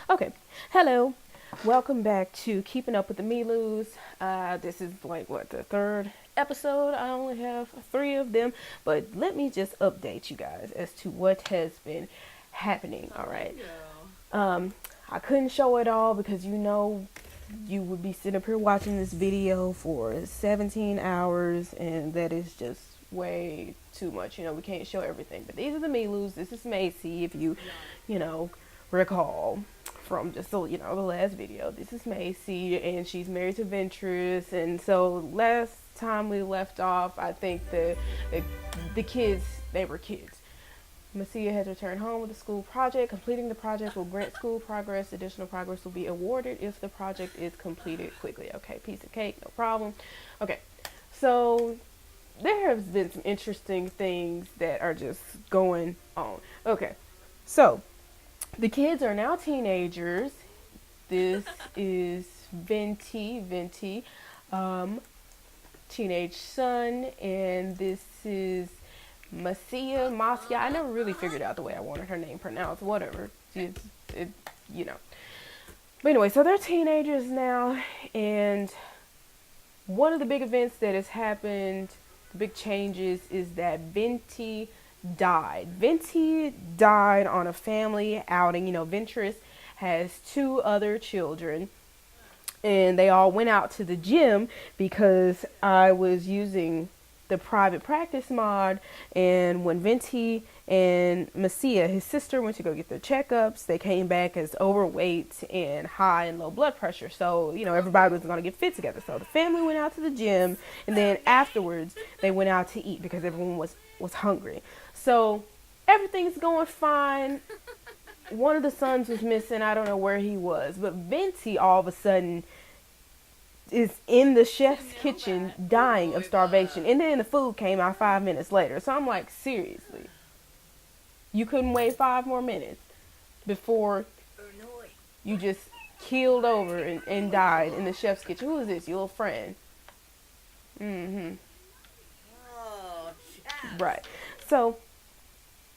Okay, hello. Welcome back to Keeping Up with the Meloos. This is like what, the third episode. I only have three of them, but let me just update you guys as to what has been happening. All right. Um, I couldn't show it all because you would be sitting up here watching this video for 17 hours, and that is just way too much. We can't show everything, but these are the Meloos. This is Macy, if you know, recall from just the last video. This is Macy, and she's married to Ventress. And so last time we left off, I think the kids, they were kids. Macia has returned home with a school project. Completing the project will grant school progress. Additional progress will be awarded if the project is completed quickly. Okay, piece of cake, no problem. Okay, so there has been some interesting things that are just going on. Okay, so the kids are now teenagers. This is Venti, teenage son, and this is Macia. I never really figured out the way I wanted her name pronounced. Whatever. But anyway, so they're teenagers now, and one of the big events that has happened, the big changes, is that Venti died. Venti died on a family outing. Ventress has two other children, and they all went out to the gym because I was using the private practice mod. And when Venti and Macia, his sister, went to go get their checkups, they came back as overweight and high and low blood pressure. So everybody was going to get fit together. So the family went out to the gym, and then afterwards they went out to eat because everyone was hungry. So everything's going fine. One of the sons was missing. I don't know where he was, but Venti all of a sudden is in the chef's kitchen dying of starvation. And then the food came out 5 minutes later. So I'm like, seriously? You couldn't wait 5 more minutes before you just keeled over and died in the chef's kitchen? Who is this? Your little friend? Mm-hmm. Right. So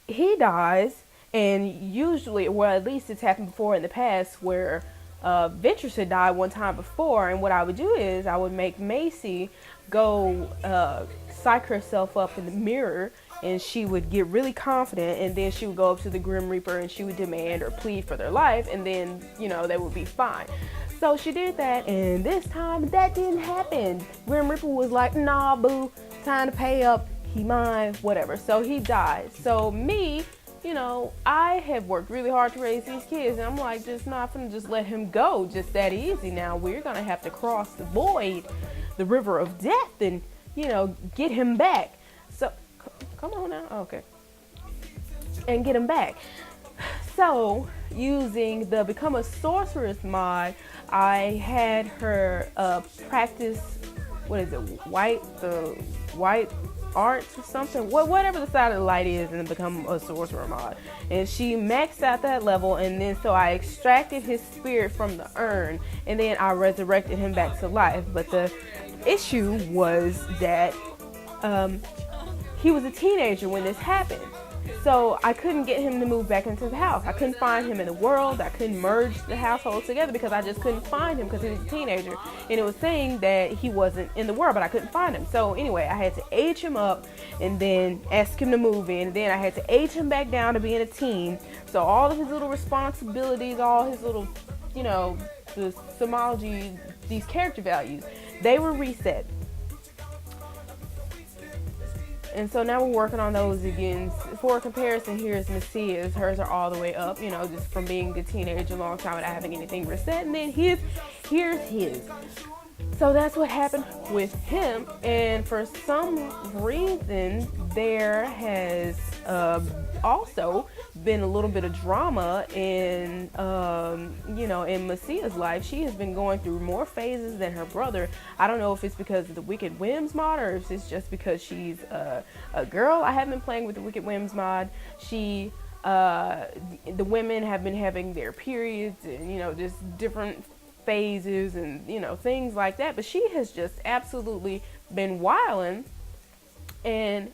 he dies, and usually, well, at least it's happened before in the past, where Ventress had died one time before, and what I would do is I would make Macy go psych herself up in the mirror, and she would get really confident, and then she would go up to the Grim Reaper and she would demand or plead for their life, and then they would be fine. So she did that, and this time that didn't happen. Grim Reaper was like, nah, boo, time to pay up, he mine, whatever. So he died. So me, I have worked really hard to raise these kids, and I'm like, just not gonna just let him go just that easy. Now we're gonna have to cross the void, the river of death, and get him back. So come on now. Okay, and get him back. So using the Become a Sorceress mod, I had her practice, what is it, white arts or something, whatever the side of the light is, and Become a Sorcerer mod. And she maxed out that level, and then so I extracted his spirit from the urn, and then I resurrected him back to life. But the issue was that he was a teenager when this happened. So I couldn't get him to move back into the house. I couldn't find him in the world. I couldn't merge the households together because I just couldn't find him because he was a teenager. And it was saying that he wasn't in the world, but I couldn't find him. So anyway, I had to age him up and then ask him to move in. And then I had to age him back down to being a teen. So all of his little responsibilities, all his little, the symbology, these character values, they were reset. And so now we're working on those again. For a comparison, here's Macia's. Hers are all the way up, just from being a teenager a long time without having anything reset. And then here's his. So that's what happened with him. And for some reason, there has also been a little bit of drama in in Macia's life. She has been going through more phases than her brother. I don't know if it's because of the Wicked Whims mod or if it's just because she's a girl. I haven't been playing with the Wicked Whims mod. The women have been having their periods and just different phases and things like that, but she has just absolutely been wilding, and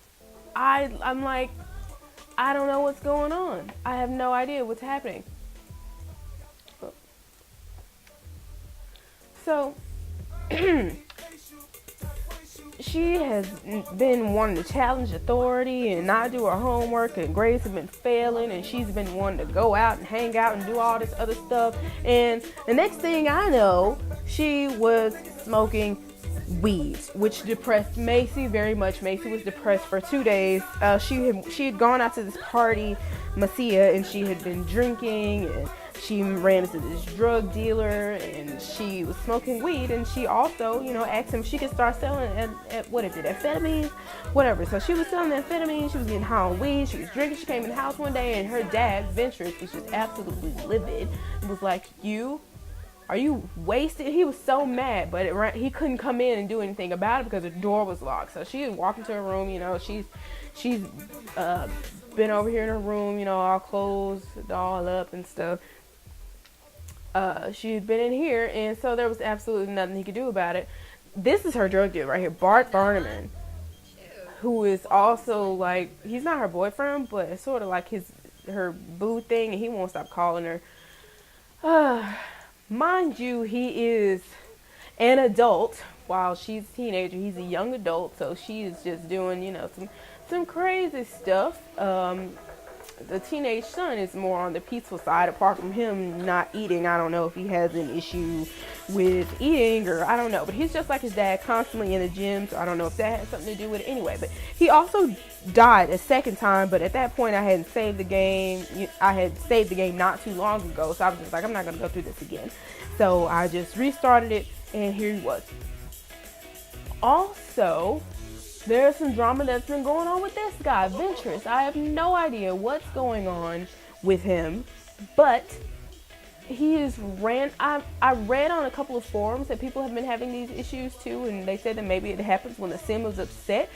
I'm like, I don't know what's going on. I have no idea what's happening. So she has been wanting to challenge authority and not do her homework, and grades have been failing, and she's been wanting to go out and hang out and do all this other stuff. And the next thing I know, she was smoking weed, which depressed Macy very much. Macy was depressed for 2 days. She had gone out to this party, Macia, and she had been drinking, and she ran into this drug dealer, and she was smoking weed, and she also, asked him if she could start selling at what is it, amphetamines, whatever. So she was selling amphetamines, she was getting high on weed, she was drinking. She came in the house one day, and her dad, Ventress, was just absolutely livid. It was like, are you wasted? He was so mad, but he couldn't come in and do anything about it because the door was locked. So she had walked into her room, she's been over here in her room, all closed, all up and stuff. She had been in here, and so there was absolutely nothing he could do about it. This is her drug dealer right here, Bart Barneman, who is also like, he's not her boyfriend, but it's sort of like her boo thing, and he won't stop calling her. Mind you, he is an adult while she's a teenager. He's a young adult, so she is just doing, some crazy stuff. The teenage son is more on the peaceful side, apart from him not eating. I don't know if he has an issue with eating, or I don't know, but he's just like his dad, constantly in the gym, so I don't know if that has something to do with it. Anyway, but he also died a second time, but at that point I hadn't saved the game. I had saved the game not too long ago, so I was just like, I'm not going to go through this again. So I just restarted it, and here he was. Also, there's some drama that's been going on with this guy, Ventress. I have no idea what's going on with him, but he is I read on a couple of forums that people have been having these issues too, and they said that maybe it happens when the sim is upset,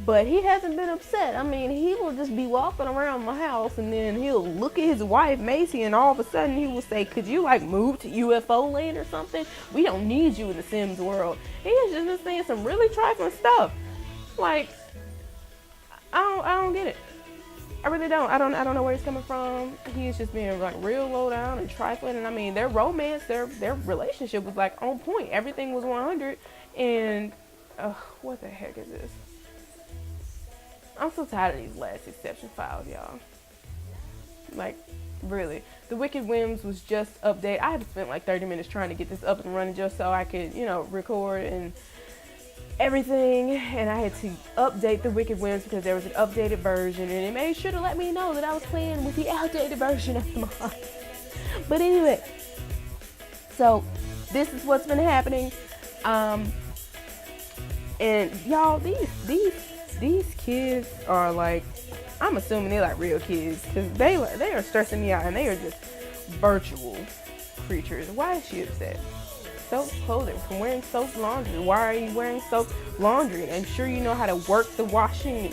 but he hasn't been upset. I mean, he will just be walking around the house, and then he'll look at his wife, Macy, and all of a sudden he will say, could you move to UFO land or something? We don't need you in the Sims world. He has just been saying some really trifling stuff. Like, I don't get it. I really don't. I don't know where he's coming from. He's just being real low down and trifling. And I mean, their romance, their relationship was on point. Everything was 100. And what the heck is this? I'm so tired of these last exception files, y'all. Really. The Wicked Whims was just updated. I had to spend 30 minutes trying to get this up and running just so I could, record and everything, and I had to update the Wicked Whims because there was an updated version, and it made sure to let me know that I was playing with the outdated version of the mod. But anyway, so this is what's been happening, and y'all, these kids are I'm assuming they're real kids, because they are stressing me out, and they are just virtual creatures. Why is she upset? Soap clothing from wearing soap laundry. Why are you wearing soap laundry? I'm sure you know how to work the washing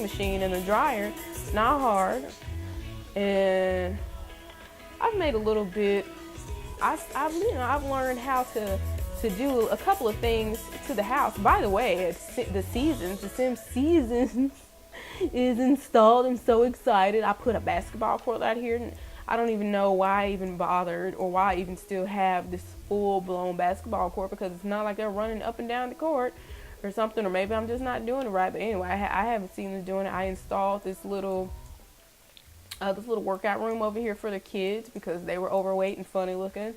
machine and the dryer. It's not hard. And I've made a little bit. I've learned how to do a couple of things to the house. By the way, the Sims Seasons is installed. I'm so excited. I put a basketball court out here, and I don't even know why I even bothered, or why I even still have this full-blown basketball court, because it's not like they're running up and down the court or something, or maybe I'm just not doing it right. But anyway, I haven't seen them doing it. I installed this little workout room over here for the kids because they were overweight and funny looking.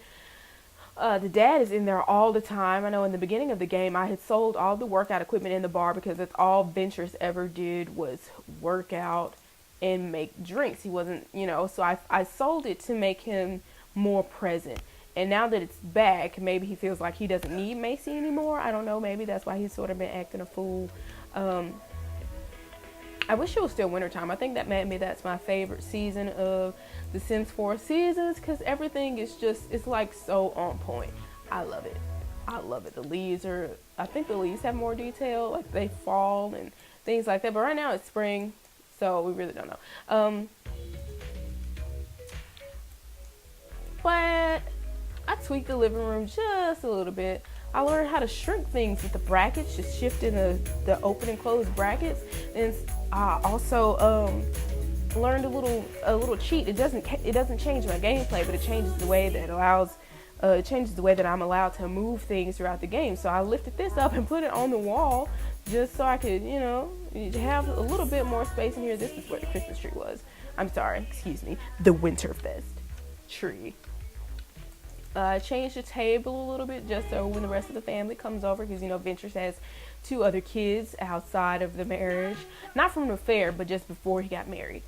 The dad is in there all the time. I know in the beginning of the game I had sold all the workout equipment in the bar because that's all Ventress ever did was work out and make drinks. He wasn't, so I sold it to make him more present. And now that it's back, maybe he feels like he doesn't need Macy anymore. I don't know. Maybe that's why he's sort of been acting a fool. I wish it was still wintertime. I think that's my favorite season of the Sims 4 seasons, because everything is just, it's so on point. I love it. The leaves I think the leaves have more detail, they fall and things like that. But right now it's spring, so we really don't know. But I tweaked the living room just a little bit. I learned how to shrink things with the brackets, just shifting the open and close brackets. And I also learned a little cheat. It doesn't change my gameplay, but it changes the way that it allows it changes the way that I'm allowed to move things throughout the game. So I lifted this up and put it on the wall just so I could, you know, have a little bit more space in here. This is where the Christmas tree was. I'm sorry, excuse me, the Winterfest tree. Changed the table a little bit just so when the rest of the family comes over, because, you know, Ventures has 2 other kids outside of the marriage. Not from the affair, but just before he got married.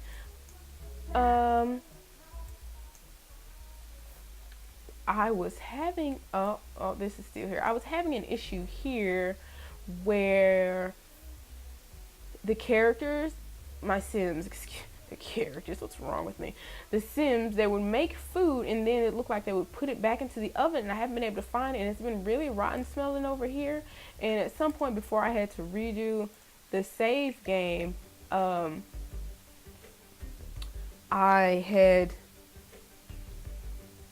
I was having, oh, this is still here. I was having an issue here where the characters, my Sims, the characters, what's wrong with me? The Sims, they would make food and then it looked like they would put it back into the oven, and I haven't been able to find it, and it's been really rotten smelling over here. And at some point before I had to redo the save game, I had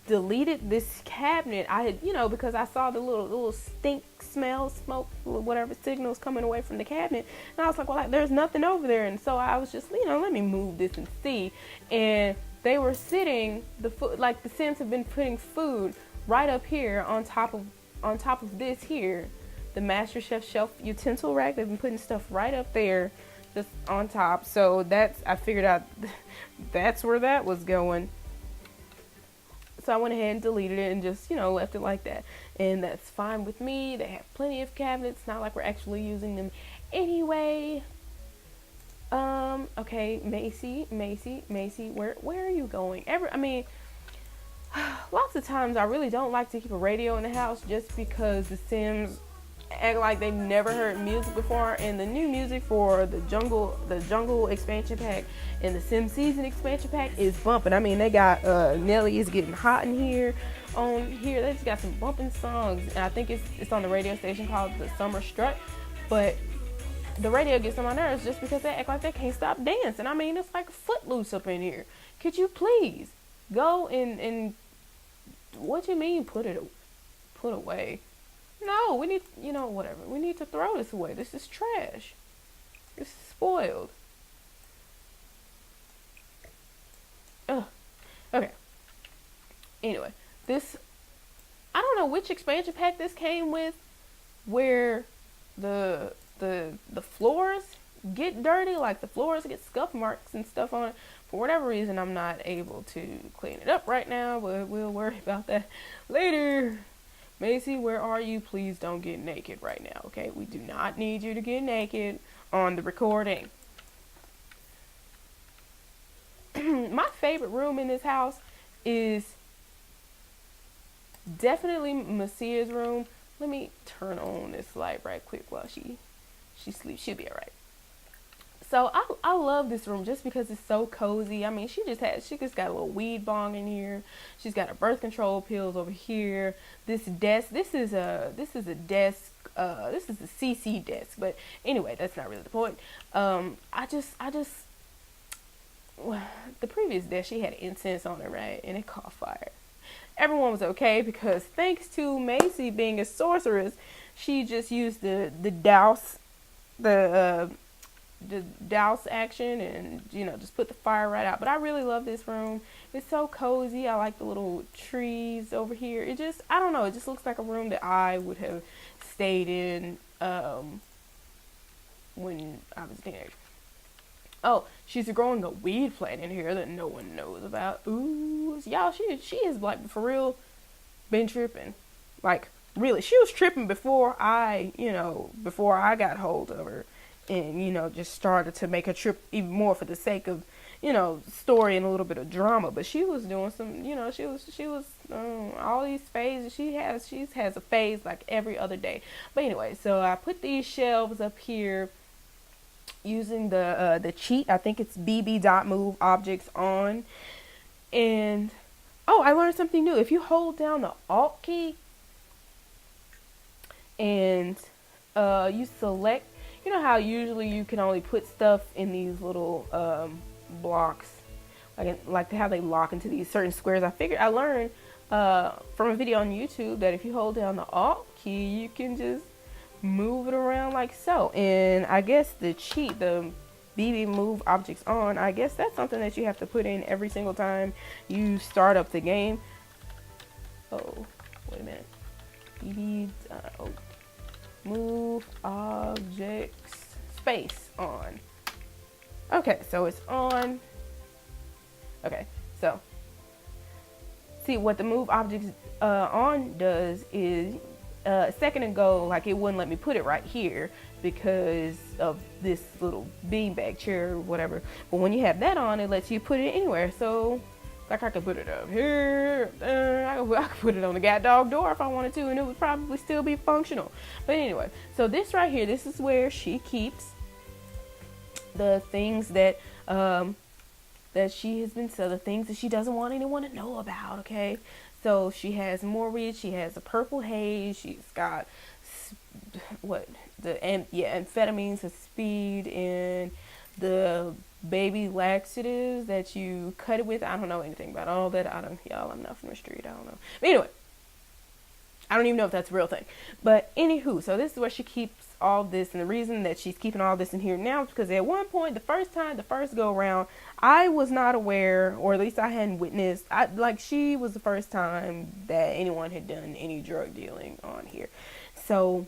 deleted this cabinet. I had, you know, because I saw the little stink, smell, smoke, whatever signals coming away from the cabinet, and I was like, well, there's nothing over there. And so I was just, you know, let me move this and see. And they were sitting, the food, like the Sims have been putting food right up here on top of this here, the MasterChef shelf utensil rack. They've been putting stuff right up there, just on top. So I figured out that's where that was going. So I went ahead and deleted it and just, you know, left it like that. And that's fine with me. They have plenty of cabinets. Not like we're actually using them anyway. Okay, Macy, where are you going? I mean, lots of times I really don't like to keep a radio in the house just because the Sims act like they've never heard music before, and the new music for the jungle expansion pack and the Sim season expansion pack is bumping. I mean, they got Nelly is getting hot in here. On here they just got some bumping songs, and I think it's on the radio station called the Summer Strut. But the radio gets on my nerves just because they act like they can't stop dancing. I mean, it's like Footloose up in here. Could you please go and what do you mean put away? No, we need, you know, whatever. We need to throw this away. This is trash. This is spoiled. Ugh. Okay. Anyway, I don't know which expansion pack this came with, where the floors get dirty, like the floors get scuff marks and stuff on it. For whatever reason, I'm not able to clean it up right now, but we'll worry about that later. Macy, where are you? Please don't get naked right now, okay? We do not need you to get naked on the recording. My favorite room in this house is definitely Messiah's room. Let me turn on this light right quick while she sleeps. She'll be all right. So I love this room just because it's so cozy. I mean, she just got a little weed bong in here. She's got her birth control pills over here. This desk, this is a desk. This is a CC desk. But anyway, that's not really the point. The previous desk, she had incense on it, right? And it caught fire. Everyone was okay because thanks to Macy being a sorceress, she just used the douse action and, you know, just put the fire right out. But I really love this room. It's so cozy. I like the little trees over here. It just, I don't know, it just looks like a room that I would have stayed in when I was a teenager. Oh, she's growing a weed plant in here that no one knows about. Ooh, y'all, she is like for real been tripping. Like really, she was tripping before I got hold of her. And, you know, just started to make her trip even more for the sake of, you know, story and a little bit of drama. But she was doing some, you know, she was all these phases. She has a phase like every other day. But anyway, so I put these shelves up here using the cheat. I think it's bb.move objects on. And, oh, I learned something new. If you hold down the Alt key and you select, you know how usually you can only put stuff in these little blocks, like how they lock into these certain squares. I learned from a video on YouTube that if you hold down the Alt key, you can just move it around like so. And I guess the cheat, the BB move objects on, I guess that's something that you have to put in every single time you start up the game. Oh, PD, move objects space on. Okay, so it's on. Okay, so see what the move objects on does is a second ago, like it wouldn't let me put it right here because of this little beanbag chair or whatever. But when you have that on, it lets you put it anywhere. So like I could put it up here, I could put it on the dog door if I wanted to, and it would probably still be functional. But anyway, so this right here, this is where she keeps the things that that she has been selling, the things that she doesn't want anyone to know about. Okay, so she has Mortgage, she has a purple haze, she's got amphetamines, the speed, and the baby laxatives that you cut it with. I don't know anything about all that. Y'all, I'm not from the street. I don't know. But anyway, I don't even know if that's a real thing. But anywho, so this is where she keeps all this, and the reason that she's keeping all this in here now is because at one point, the first go around, I was not aware, or at least I hadn't witnessed, she was the first time that anyone had done any drug dealing on here. So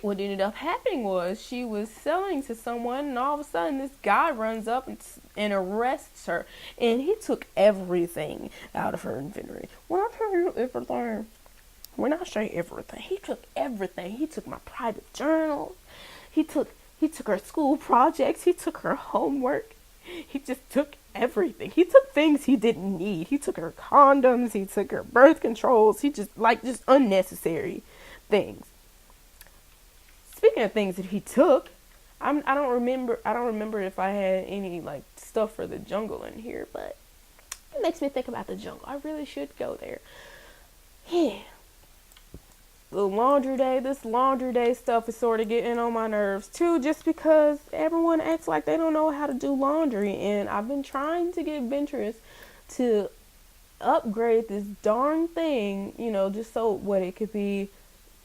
what ended up happening was she was selling to someone, and all of a sudden this guy runs up and arrests her, and he took everything out of her inventory. When I tell you everything, when I say everything, he took everything. He took my private journal. He took her school projects. He took her homework. He just took everything. He took things he didn't need. He took her condoms. He took her birth controls. He just unnecessary things. Speaking of things that he took, I don't remember if I had any stuff for the jungle in here, but it makes me think about the jungle. I really should go there. Yeah. This laundry day stuff is sort of getting on my nerves too, just because everyone acts like they don't know how to do laundry, and I've been trying to get Venturous to upgrade this darn thing, just so it could be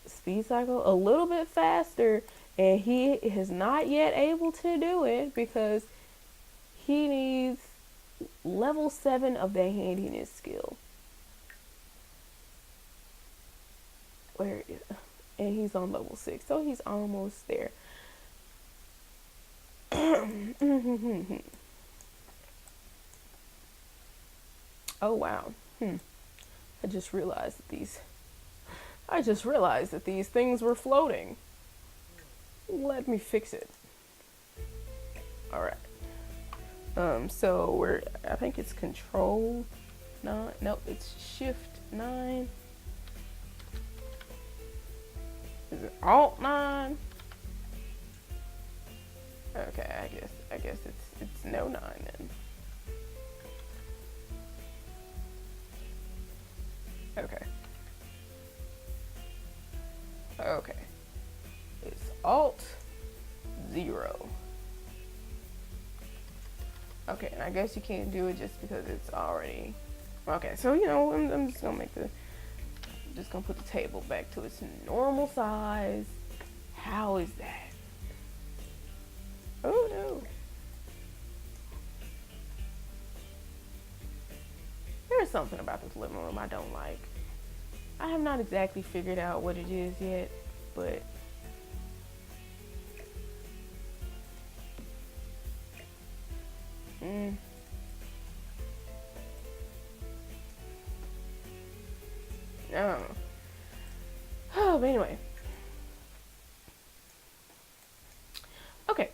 speed cycle a little bit faster, and he is not yet able to do it because he needs level 7 of the handiness skill. Where is, and he's on level 6, so he's almost there. Oh wow. I just realized that these things were floating. Let me fix it. Alright. So I think it's Control 9. Nope, it's Shift 9. Is it Alt 9? Okay, I guess it's no 9 then. Okay. It's Alt 0. Okay, and I guess you can't do it just because it's already. Okay, so I'm just gonna put the table back to its normal size. How is that? Oh no. There's something about this living room I don't like. I have not exactly figured out what it is yet, but no. Oh, but anyway. Okay.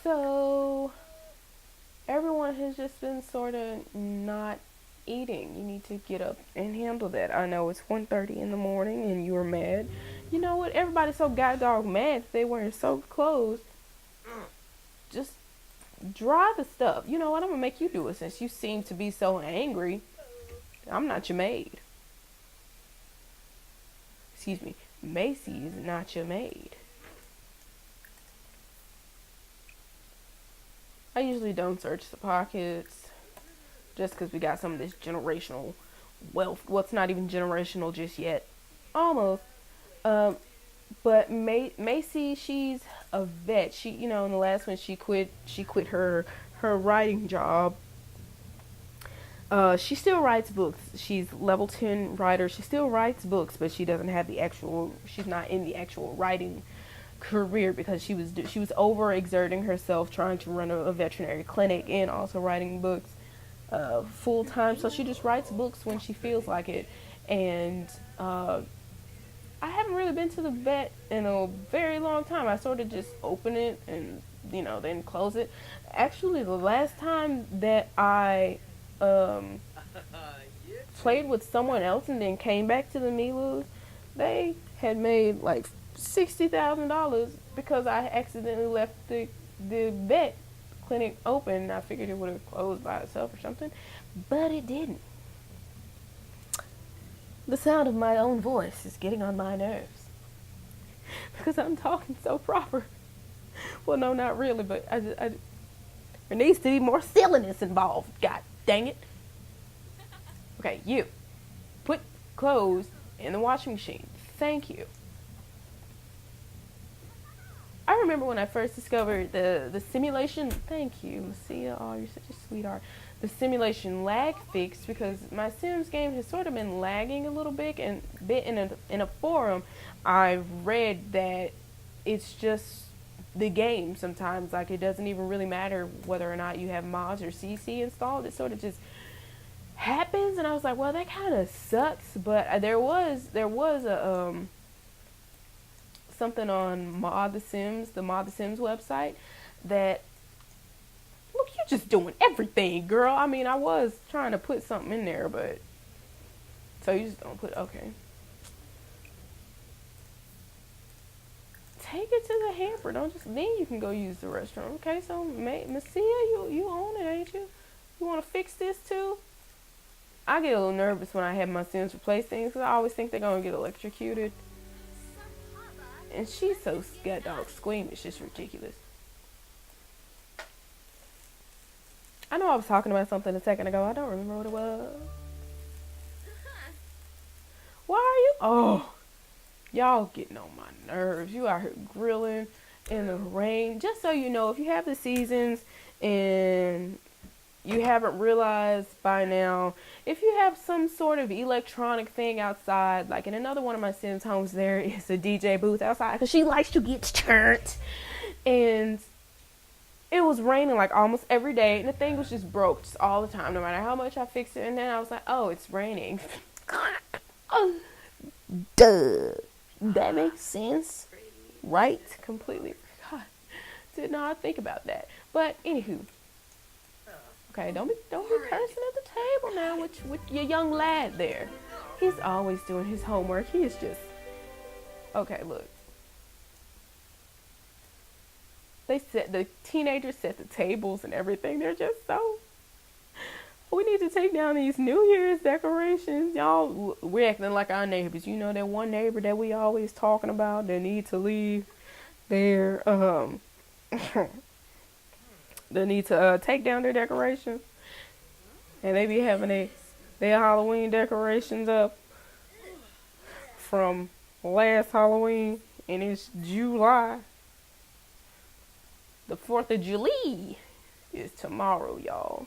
So everyone has just been sort of not eating. You need to get up and handle that. I know it's 1:30 in the morning and you were mad. You know what? Everybody's so goddamn mad they wearing soaked clothes. Just dry the stuff. You know what? I'm gonna make you do it since you seem to be so angry. I'm not your maid. Excuse me. Macy's not your maid. I usually don't search the pockets just because we got some of this generational wealth. Well, it's not even generational just yet. Almost. But Macy, she's a vet. She, in the last one she quit her writing job She still writes books. She's level 10 writer. She still writes books, but she doesn't have the actual. She's not in the actual writing career because she was overexerting herself trying to run a veterinary clinic and also writing books full time. So she just writes books when she feels like it. And I haven't really been to the vet in a very long time. I sort of just open it and then close it. Actually, the last time that I played with someone else and then came back to the Meloos, they had made like $60,000 because I accidentally left the vet clinic open. I figured it would have closed by itself or something, but it didn't. The sound of my own voice is getting on my nerves because I'm talking so proper. Well, no, not really, but there needs to be more silliness involved. God dang it. Okay, you put clothes in the washing machine. Thank you. I remember when I first discovered the simulation. Thank you, Lucia. Oh, you're such a sweetheart. The simulation lag fix, because my Sims game has sort of been lagging a little bit, and in a forum I read that it's just the game sometimes. Like, it doesn't even really matter whether or not you have mods or CC installed. It sort of just happens, and I was like, well, that kind of sucks. But there was a something on the Mod the Sims website that, look, you're just doing everything, girl. I mean, I was trying to put something in there, but so you just don't put, okay. Take it to the hamper. Don't just, then you can go use the restroom. Okay, so Messia, you own it, ain't you? You want to fix this too? I get a little nervous when I have my Sims replace things because I always think they're going to get electrocuted. And she's so dog squeamish, it's ridiculous. I know I was talking about something a second ago. I don't remember what it was. Why are you? Oh, y'all getting on my nerves. You out here grilling in the rain. Just so you know, if you have the seasons and you haven't realized by now, if you have some sort of electronic thing outside, like in another one of my Sims homes, there is a DJ booth outside because she likes to get turned. And it was raining like almost every day, and the thing was just broke just all the time, no matter how much I fixed it. And then I was like, oh, it's raining. Oh, duh. That makes sense, right? Completely forgot. Did not think about that. But anywho. Okay, don't be cursing at the table now with your young lad there. He's always doing his homework. He is just, okay, look. The teenagers set the tables and everything. They're just so, we need to take down these New Year's decorations. Y'all, we're acting like our neighbors. You know that one neighbor that we always talking about that need to leave their, they need to take down their decorations, and they be having their Halloween decorations up from last Halloween, and it's July. The 4th of July is tomorrow, y'all.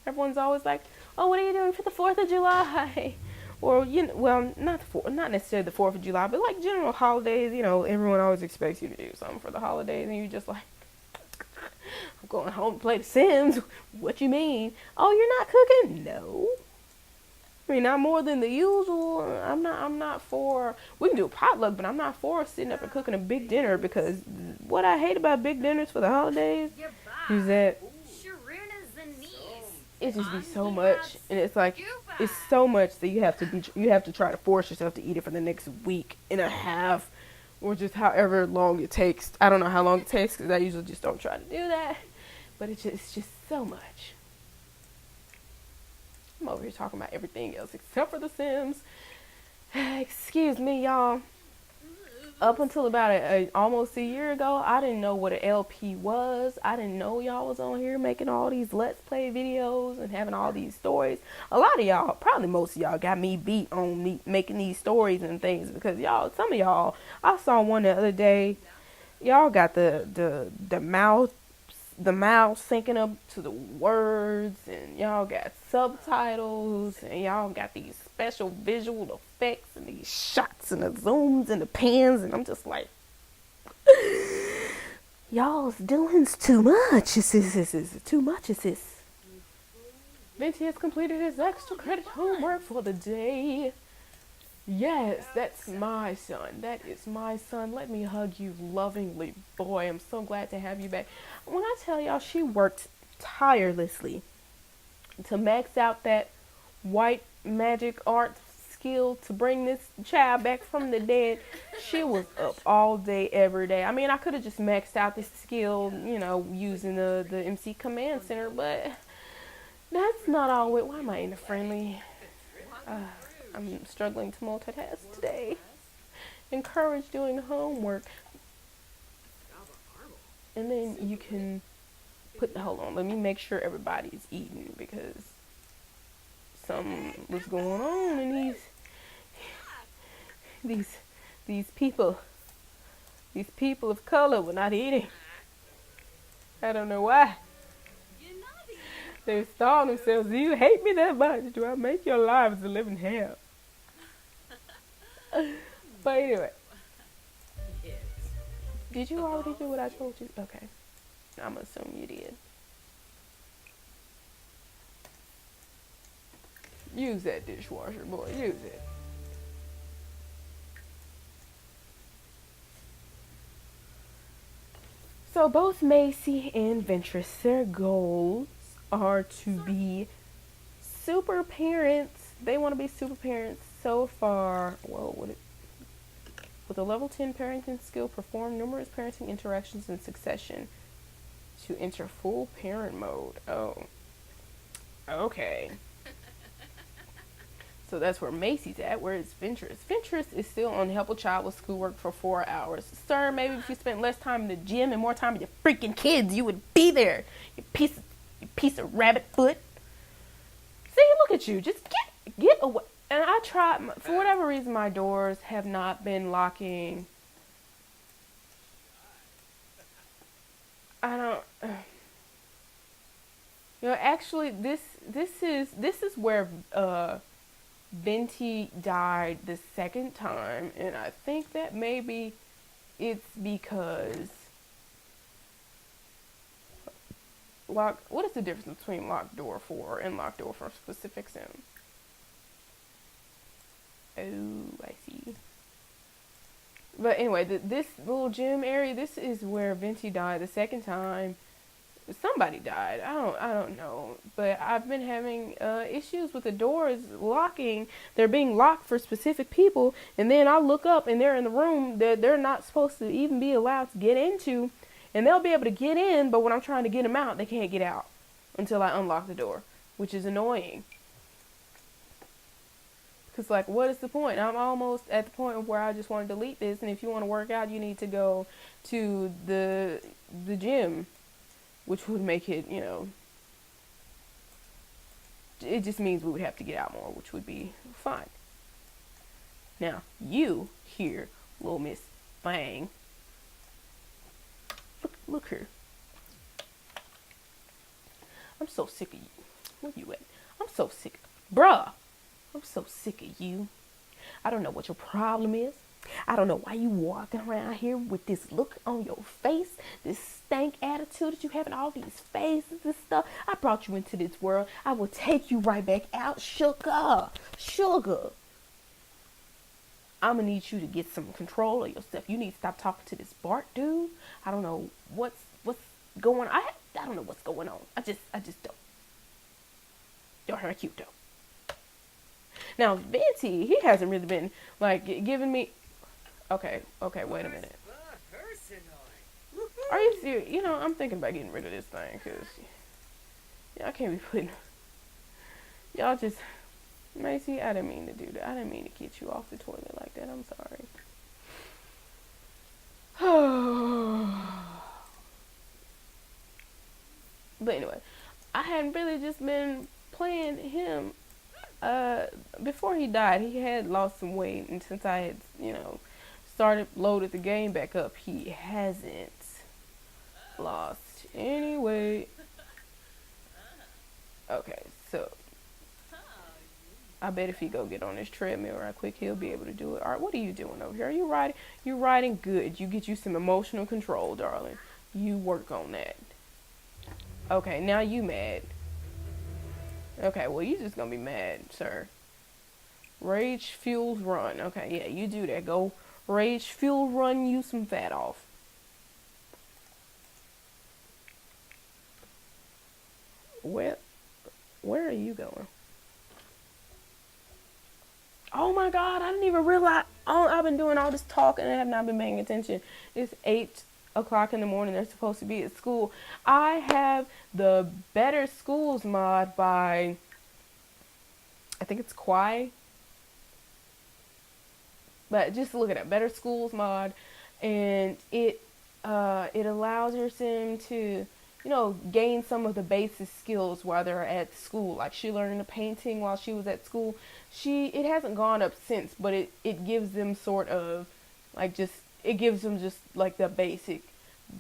Everyone's always like, "Oh, what are you doing for the 4th of July?" Or not necessarily the 4th of July, but like general holidays. You know, everyone always expects you to do something for the holidays, and you just like, I'm going home to play The Sims. What you mean? Oh, you're not cooking? No. I mean, not more than the usual. I'm not for, we can do a potluck, but I'm not for sitting up and cooking a big dinner, because what I hate about big dinners for the holidays is that it just be so much, and it's like, it's so much that you have to try to force yourself to eat it for the next week and a half, or just however long it takes. I don't know how long it takes, because I usually just don't try to do that, but it's just so much. I'm over here talking about everything else except for The Sims. Excuse me, y'all. Up until about almost a year ago, I didn't know what an LP was. I didn't know y'all was on here making all these Let's Play videos and having all these stories. A lot of y'all, probably most of y'all, got me beat on me making these stories and things, because y'all, some of y'all, I saw one the other day. Y'all got the mouth the mouse syncing up to the words, and y'all got subtitles, and y'all got these special visual effects and these shots and the zooms and the pans, and I'm just like, y'all's doing's too much. It's too much. Venti has completed his extra credit homework for the day. Yes, that's my son. That is my son. Let me hug you lovingly. Boy, I'm so glad to have you back. When I tell y'all, she worked tirelessly to max out that white magic art skill to bring this child back from the dead. She was up all day, every day. I mean, I could have just maxed out this skill, using the MC Command Center, but that's not always. Why am I in a friendly? I'm struggling to multitask today. Encourage doing homework. And then you can hold on, let me make sure everybody's eating, because something was going on and these people of color were not eating. I don't know why. They starve themselves. Do you hate me that much? Do I make your lives a living hell? But anyway. Did you already do what I told you? Okay. I'm assuming you did. Use that dishwasher, boy. Use it. So both Macy and Ventress, their goals are to be super parents. They want to be super parents. So far, with a level 10 parenting skill, perform numerous parenting interactions in succession to enter full parent mode. Oh, okay. So that's where Macy's at. Where is Ventress? Ventress is still on help a child with schoolwork for 4 hours. Sir, maybe if you spent less time in the gym and more time with your freaking kids, you would be there. You piece of rabbit foot. See, look at you. Just get away. And I tried, for whatever reason, my doors have not been locking. I don't. Actually, this is where Venti died the second time, and I think that maybe it's because what is the difference between locked door 4 and locked door for specific Sims? Oh, I see. But anyway, this little gym area, this is where Venti died the second time. Somebody died. I don't know. But I've been having issues with the doors locking. They're being locked for specific people, and then I look up and they're in the room that they're not supposed to even be allowed to get into, and they'll be able to get in, but when I'm trying to get them out, they can't get out until I unlock the door, which is annoying. Because, like, what is the point? I'm almost at the point where I just want to delete this, and if you want to work out, you need to go to the gym, which would make it, it just means we would have to get out more, which would be fine. Now, you here, little Miss Fang. Look here. I'm so sick of you. Where you at? I'm so sick. Bruh. I'm so sick of you. I don't know what your problem is. I don't know why you walking around here with this look on your face, this stank attitude that you have in all these faces and stuff. I brought you into this world. I will take you right back out. Sugar. I'm going to need you to get some control of yourself. You need to stop talking to this Bart dude. I don't know what's going on. I don't know what's going on. I just don't. You're her cute though. Now, Venti, he hasn't really been, like, giving me... Okay, wait a minute. Are you serious? I'm thinking about getting rid of this thing, because... I can't be putting... Y'all just... Macy, I didn't mean to do that. I didn't mean to get you off the toilet like that. I'm sorry. But anyway, I hadn't really just been playing him... before he died, he had lost some weight, and since I had, loaded the game back up, he hasn't lost Anyway. Okay, so I bet if he go get on this treadmill right quick, he'll be able to do it. All right, what are you doing over here? Are you riding? You riding good. You get you some emotional control, darling. You work on that. Okay, now you mad. Okay, well, you just gonna be mad, sir. Rage fuels run. Okay, yeah, you do that. Go rage fuel run you some fat off. Where are you going? Oh my God, I didn't even realize. Oh, I've been doing all this talking and I have not been paying attention. It's 8 o'clock in the morning. They're supposed to be at school. I have the Better Schools mod by, I think it's Kwai. But just look at it, Better Schools mod, and it allows your sim to, gain some of the basic skills while they're at school. Like she learned the painting while she was at school. It hasn't gone up since, but it gives them sort of like it gives them just like the basic.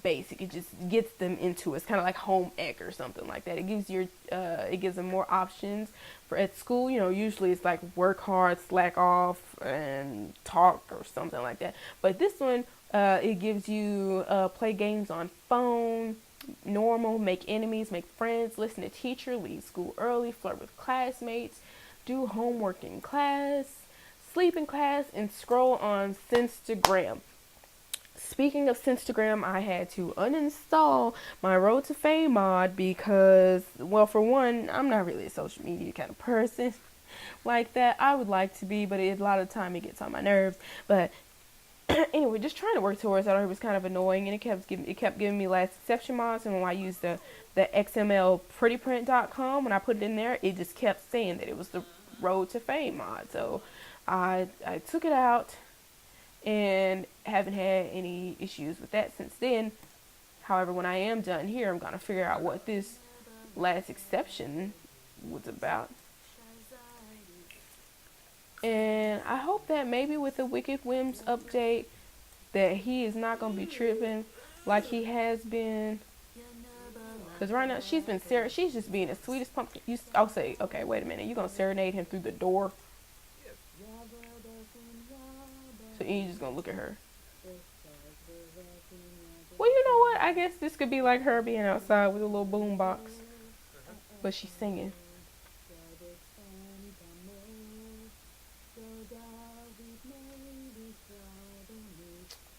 It just gets them into it. It's kind of like home ec or something like that. It gives them more options for at school. Usually it's like work hard, slack off, and talk or something like that. But this one, it gives you play games on phone, normal, make enemies, make friends, listen to teacher, leave school early, flirt with classmates, do homework in class, sleep in class, and scroll on Instagram. Speaking of Instagram, I had to uninstall my Road to Fame mod because, well, for one, I'm not really a social media kind of person like that. I would like to be, but a lot of the time it gets on my nerves. But anyway, just trying to work towards that. It was kind of annoying, and it kept giving me last exception mods. And when I used the XML prettyprint.com, when I put it in there, it just kept saying that it was the Road to Fame mod. So I took it out and haven't had any issues with that since then. However, when I am done here, I'm gonna figure out what this last exception was about. And I hope that maybe with the Wicked Whims update that he is not gonna be tripping like he has been. Cause right now she's just being the sweetest pumpkin. I'll say, okay, wait a minute, you gonna serenade him through the door? So you just gonna look at her. Well, you know what? I guess this could be like her being outside with a little boom box, but she's singing.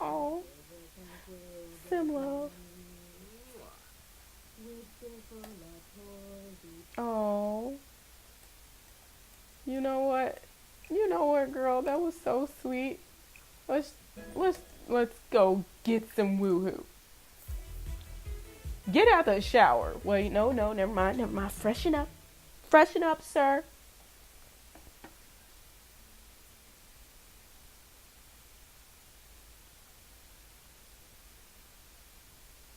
Oh, sim love. Oh, you know what? Girl? That was so sweet. Let's go get some woohoo. Get out the shower. Wait, no, never mind. Freshen up, sir.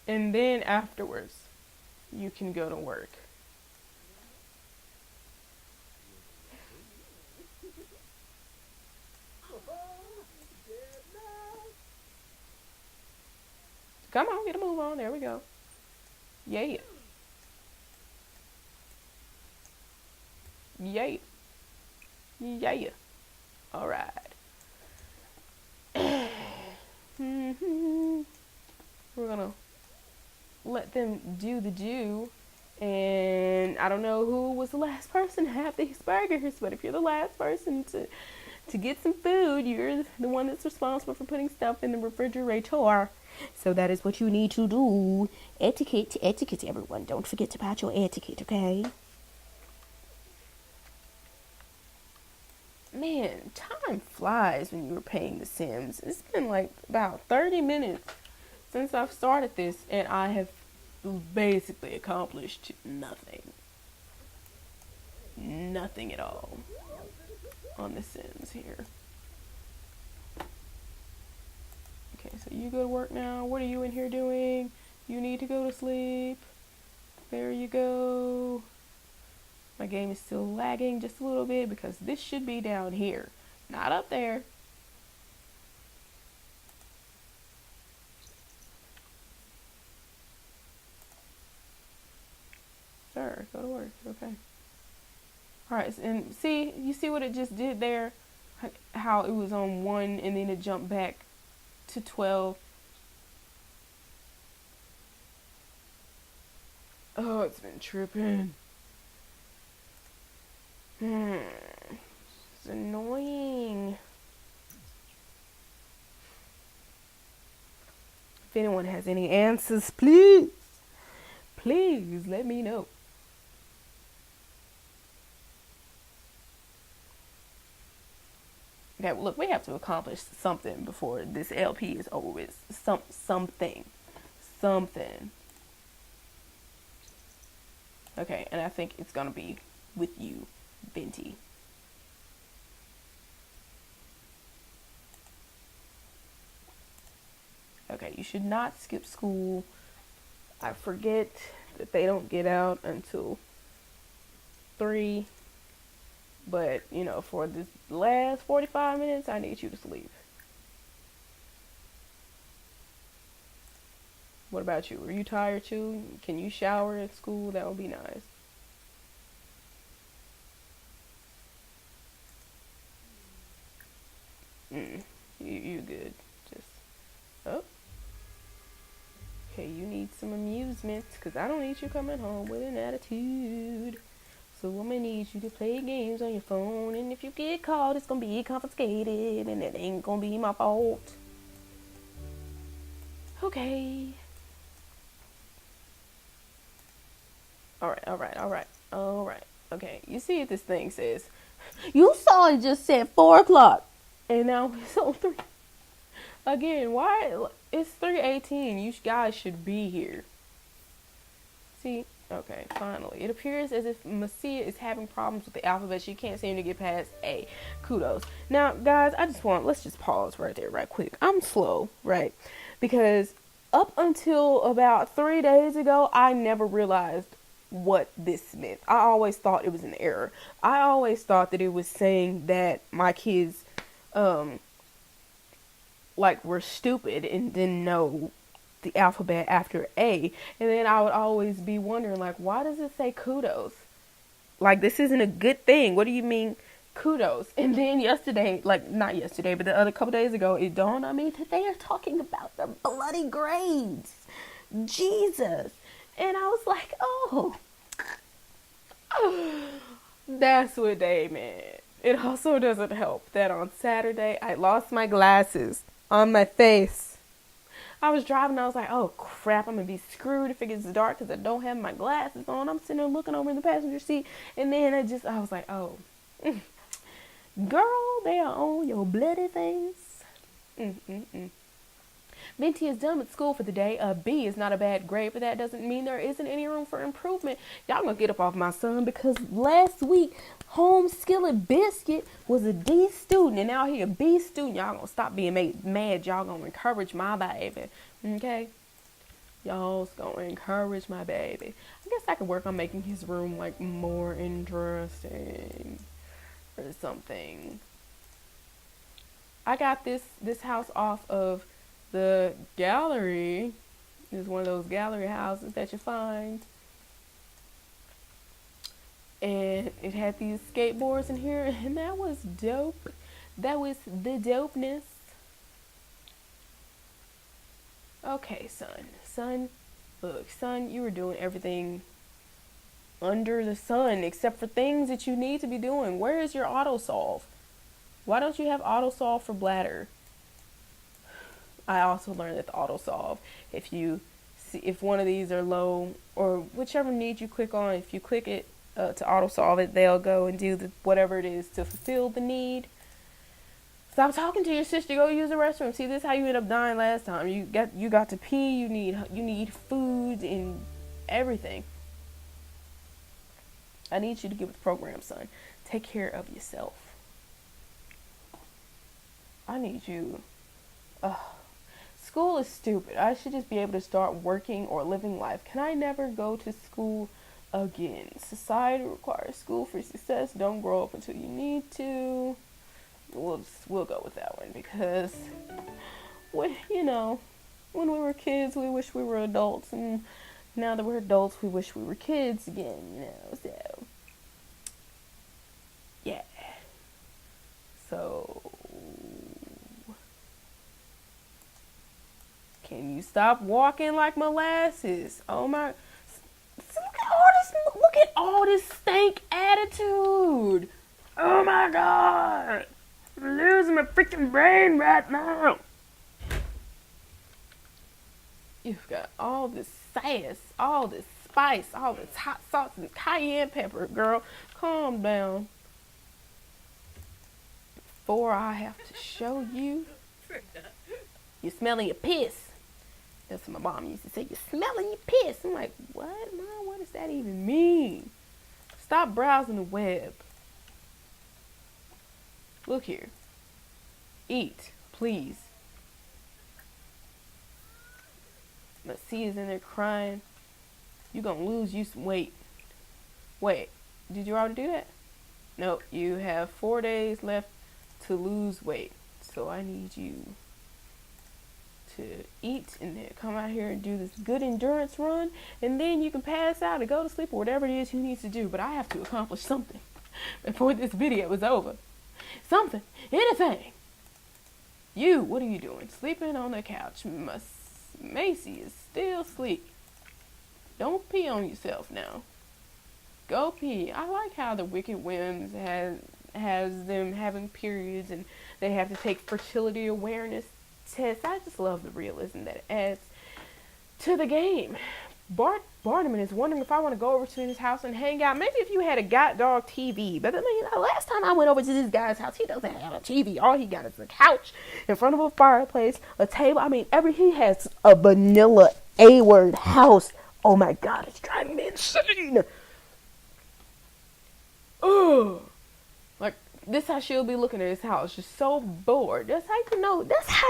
And then afterwards, you can go to work. Come on, get a move on. There we go. Yeah. Yeah. Yeah. All right. We're gonna let them do the do. And I don't know who was the last person to have these burgers, but if you're the last person to get some food, you're the one that's responsible for putting stuff in the refrigerator. So that is what you need to do. Etiquette, everyone. Don't forget about your etiquette, okay? Man, time flies when you were playing The Sims. It's been like about 30 minutes since I've started this, and I have basically accomplished nothing. Nothing at all on The Sims here. Okay, so you go to work now. What are you in here doing? You need to go to sleep. There you go. My game is still lagging just a little bit because this should be down here, not up there. Go to work. Okay. All right. And see, you see what it just did there? How it was on 1 and then it jumped back to 12. Oh, it's been tripping. It's annoying. If anyone has any answers, please let me know. Okay, well, look, we have to accomplish something before this LP is over with. Something. Okay, and I think it's gonna be with you, Venti. Okay, you should not skip school. I forget that they don't get out until 3. But, you know, for this last 45 minutes, I need you to sleep. What about you? Are you tired too? Can you shower at school? That would be nice. You good. Just, oh. Okay, you need some amusement, because I don't need you coming home with an attitude. So I'm gonna need you to play games on your phone, and if you get caught, it's gonna be confiscated, and it ain't gonna be my fault. Okay. Alright. Okay, you see what this thing says. You saw it just said 4 o'clock, and now it's on 3. Again, why? It's 3:18. You guys should be here. See? Okay, finally. It appears as if Messia is having problems with the alphabet. She can't seem to get past A. Kudos. Now, guys, let's just pause right there right quick. I'm slow, right? Because up until about 3 days ago, I never realized what this meant. I always thought it was an error. I always thought that it was saying that my kids, were stupid and didn't know the alphabet after A. And then I would always be wondering, why does it say kudos? This isn't a good thing. What do you mean kudos? And then yesterday, not yesterday, but the other couple days ago, it dawned on me that they are talking about the bloody grades. Jesus. And I was like, oh, that's what they meant. It also doesn't help that on Saturday, I lost my glasses on my face. I was driving, I was like, oh crap, I'm gonna be screwed if it gets dark because I don't have my glasses on. I'm sitting there looking over in the passenger seat, and then I was like, oh, girl, they are on your bloody face. Venti is done with school for the day. A B is not a bad grade, but that doesn't mean there isn't any room for improvement. Y'all gonna get up off my son, because last week, Home Skillet Biscuit was a D student, and now he a B student. Y'all gonna stop being mad. Y'all gonna encourage my baby, okay? Y'all's gonna encourage my baby. I guess I could work on making his room more interesting or something. I got this house off of the gallery. It's one of those gallery houses that you find. And it had these skateboards in here, and that was dope. That was the dopeness. Okay, son, look, son, you were doing everything under the sun except for things that you need to be doing. Where is your auto solve? Why don't you have auto solve for bladder? I also learned that the auto solve, if one of these are low, or whichever need you click on, if you click it to auto solve it, they'll go and do whatever it is to fulfill the need. Stop talking to your sister. Go use the restroom. See, this is how you ended up dying last time. You got to pee. You need food and everything. I need you to get with the program, son. Take care of yourself. I need you. School is stupid. I should just be able to start working or living life. Can I never go to school again? Society requires school for success. Don't grow up until you need to. We'll go with that one, because when we were kids, we wish we were adults, and Now that we're adults, we wish we were kids again, you know, so. Yeah. So. Can you stop walking like molasses? Oh my. Look at all this stank attitude. Oh my god. I'm losing my freaking brain right now. You've got all this sass, all this spice, all this hot sauce and cayenne pepper, girl. Calm down. Before I have to show you, you're smelling your piss. That's what my mom used to say. You're smelling your piss. I'm like, what, Mom? What does that even mean? Stop browsing the web. Look here. Eat, please. My C is in there crying. You're gonna lose you some weight. Wait, did you already do that? Nope, you have 4 days left to lose weight. So I need you to eat and then come out here and do this good endurance run, and then you can pass out and go to sleep or whatever it is you need to do. But I have to accomplish something before this video is over. Something, anything. You, what are you doing? Sleeping on the couch. Macy is still asleep. Don't pee on yourself now. Go pee. I like how the Wicked Whims has them having periods and they have to take fertility awareness tests. I just love the realism that it adds to the game. Barnum is wondering if I want to go over to his house and hang out. Maybe if you had a god dog TV. But I mean, the last time I went over to this guy's house, he doesn't have a TV. All he got is a couch in front of a fireplace, a table. I mean, he has a vanilla A-word house. Oh my God, it's driving me insane. Ugh. Like, this how she'll be looking at his house, just so bored. That's how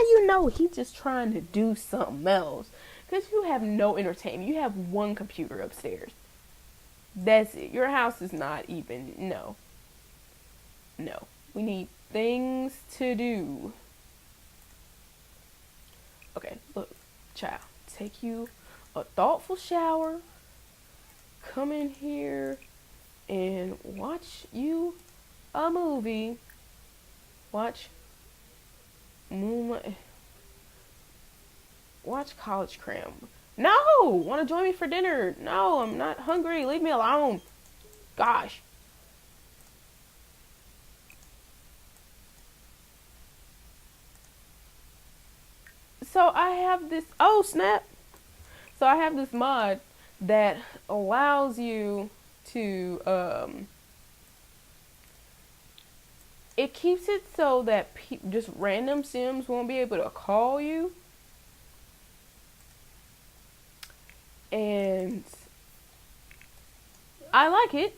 you know he's just trying to do something else. Because you have no entertainment. You have one computer upstairs. That's it. Your house is not even, no. We need things to do. Okay, look, child. Take you a thoughtful shower. Come in here and watch you a movie. Watch Moonlight. Watch College Cram. No! Want to join me for dinner? No, I'm not hungry. Leave me alone. Gosh. So I have this, oh snap. So I have this mod that allows you to, it keeps it so that just random Sims won't be able to call you. And I like it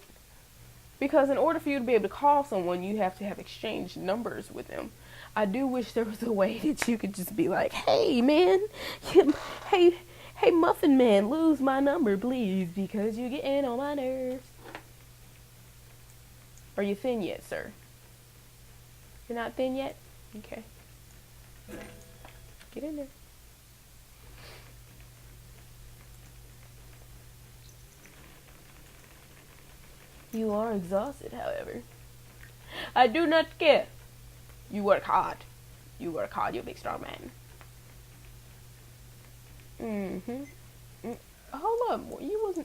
because in order for you to be able to call someone, you have to have exchanged numbers with them. I do wish there was a way that you could just be like, hey man, hey Muffin Man, lose my number please because you're getting on my nerves. Are you thin yet, sir? You're not thin yet? Okay. Get in there. You are exhausted, however. I do not care. You work hard. You're a big strong man. Hold up.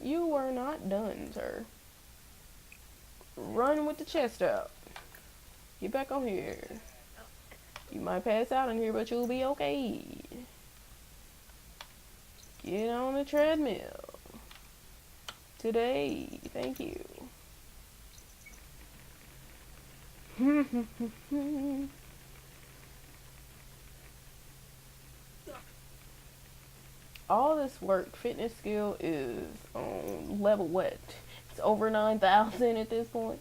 You were not done, sir. Run with the chest out. Get back on here. You might pass out in here, but you'll be okay. Get on the treadmill. Today. Thank you. All this work, fitness skill is on level what? It's over 9,000 at this point.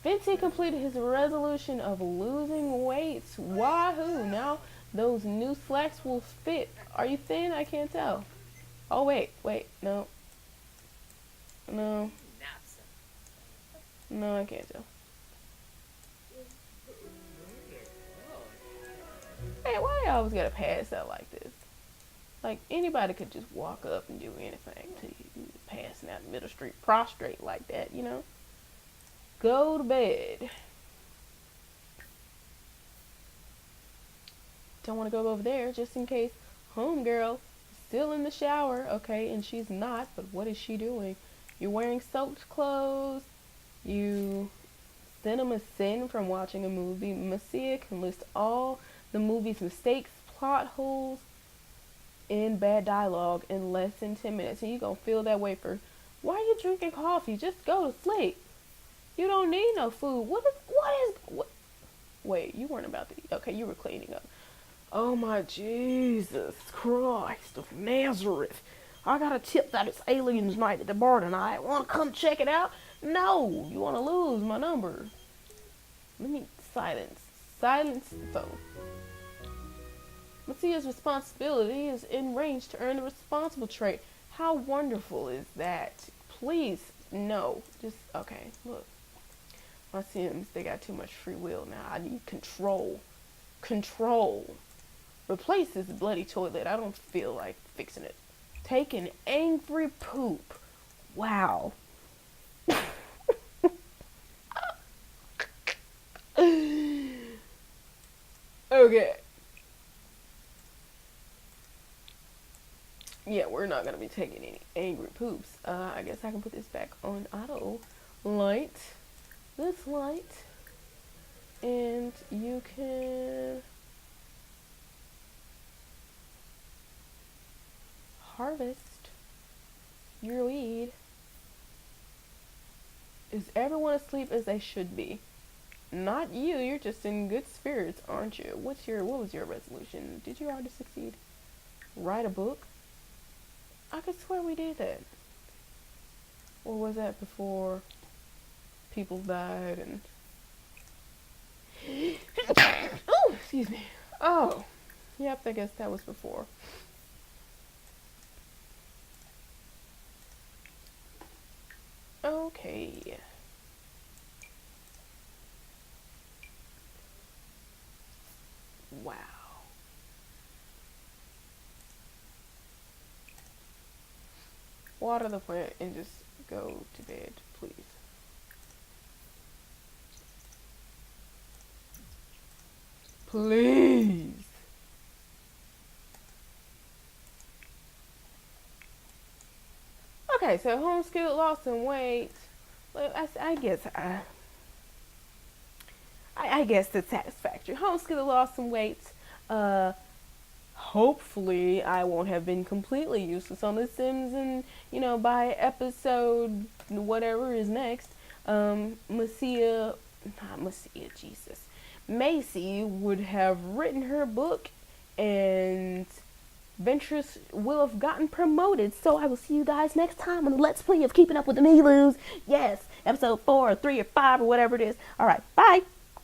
Fenty completed his resolution of losing weight. Wahoo! Now those new slacks will fit. Are you thin? I can't tell. Oh wait, no. No, I can't tell. Hey, why do I always gotta pass out like this? Like, anybody could just walk up and do anything to you, passing out the middle street prostrate like that, you know? Go to bed. Don't want to go over there just in case homegirl is still in the shower, okay, and she's not, but what is she doing? You're wearing soaked clothes. You cinema sin from watching a movie. Masia can list all the movie's mistakes, plot holes, and bad dialogue in less than 10 minutes. And you're going to feel that way for, why are you drinking coffee? Just go to sleep. You don't need no food. What? Wait, you weren't about to, okay, you were cleaning up. Oh my Jesus Christ of Nazareth. I got a tip that it's aliens night at the bar tonight. Want to come check it out? No, you want to lose my number. Let me silence the phone. Masia's responsibility is in range to earn the responsible trait. How wonderful is that? Please, no. Just, okay, look. My Sims, they got too much free will now. I need control. Control. Replace this bloody toilet. I don't feel like fixing it. Take an angry poop. Wow. Okay. Yeah, we're not going to be taking any angry poops. I guess I can put this back on auto light. This light. And you can harvest your weed. Is everyone asleep as they should be? Not you. You're just in good spirits, aren't you? What was your resolution? Did you already succeed? Write a book? I could swear we did that. Or was that before people died and oh, excuse me. Oh. Yep, I guess that was before. Okay. Wow. Water the plant and just go to bed, please. Please. Okay, so homeschooled, lost some weight. I guess that's satisfactory. Homeschooled, lost some weight. Hopefully I won't have been completely useless on The Sims, and by episode whatever is next, Macy would have written her book, and Ventress will have gotten promoted. So I will see you guys next time on the Let's Play of Keeping Up with the Meloos. Yes, episode 4 or 3 or 5 or whatever it is. Alright, bye!